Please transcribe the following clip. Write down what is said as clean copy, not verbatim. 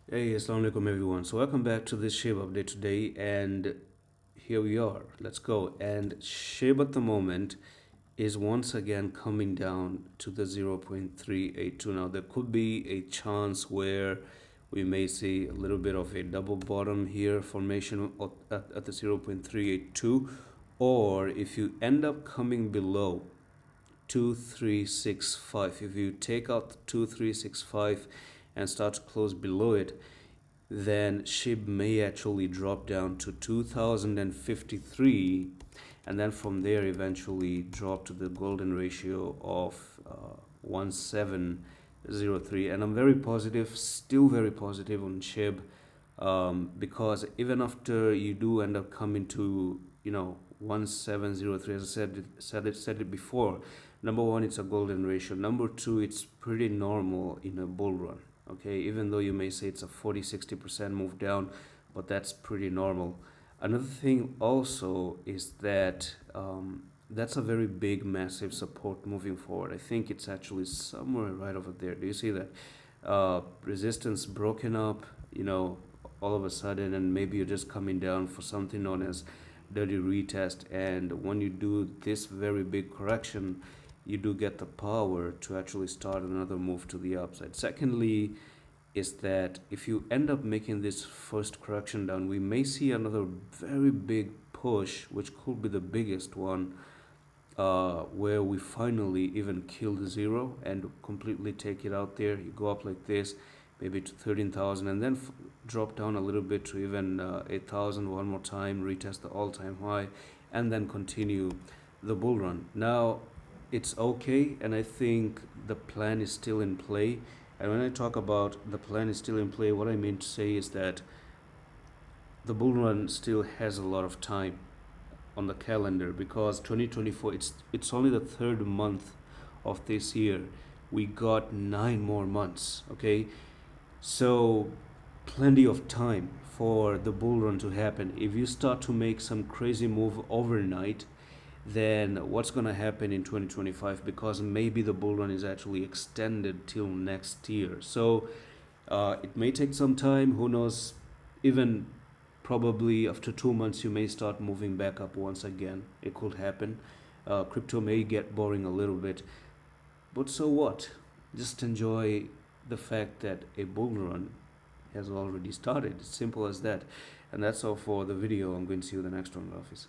Hey, assalamu alaikum everyone. So welcome back to this SHIB update today, and here we are. Let's go. And SHIB at the moment is once again coming down to the 0.382. Now there could be a chance where we may see a little bit of a double bottom here formation at the 0.382, or if you end up coming below 2365, if you take out the 2365 and start to close below it, then SHIB may actually drop down to 2053, and then from there eventually drop to the golden ratio of 1703. And I'm very positive, still very positive on SHIB, because even after you do end up coming to 1703, as I said it before. Number one, it's a golden ratio. Number two, it's pretty normal in a bull run. Okay, even though you may say it's a 40-60% move down, but that's pretty normal. Another thing also is that that's a very big, massive support moving forward. I think it's actually somewhere right over there. Do you see that? Resistance broken up, all of a sudden, and maybe you're just coming down for something known as dirty retest. And when you do this very big correction, you do get the power to actually start another move to the upside. Secondly, is that if you end up making this first correction down, we may see another very big push, which could be the biggest one, where we finally even kill the zero and completely take it out there. You go up like this, maybe to 13,000, and then drop down a little bit to even 8,000 one more time, retest the all-time high, and then continue the bull run. Now, it's okay, and I think the plan is still in play. And when I talk about the plan is still in play, what I mean to say is that the bull run still has a lot of time on the calendar, because 2024, it's only the third month of this year. We got 9 more months. Okay, so plenty of time for the bull run to happen. If you start to make some crazy move overnight, then what's going to happen in 2025? Because maybe the bull run is actually extended till next year. So it may take some time. Who knows? Even probably after 2 months, you may start moving back up once again. It could happen. Crypto may get boring a little bit, but so what? Just enjoy the fact that a bull run has already started. It's simple as that. And that's all for the video. I'm going to see you in the next one, office.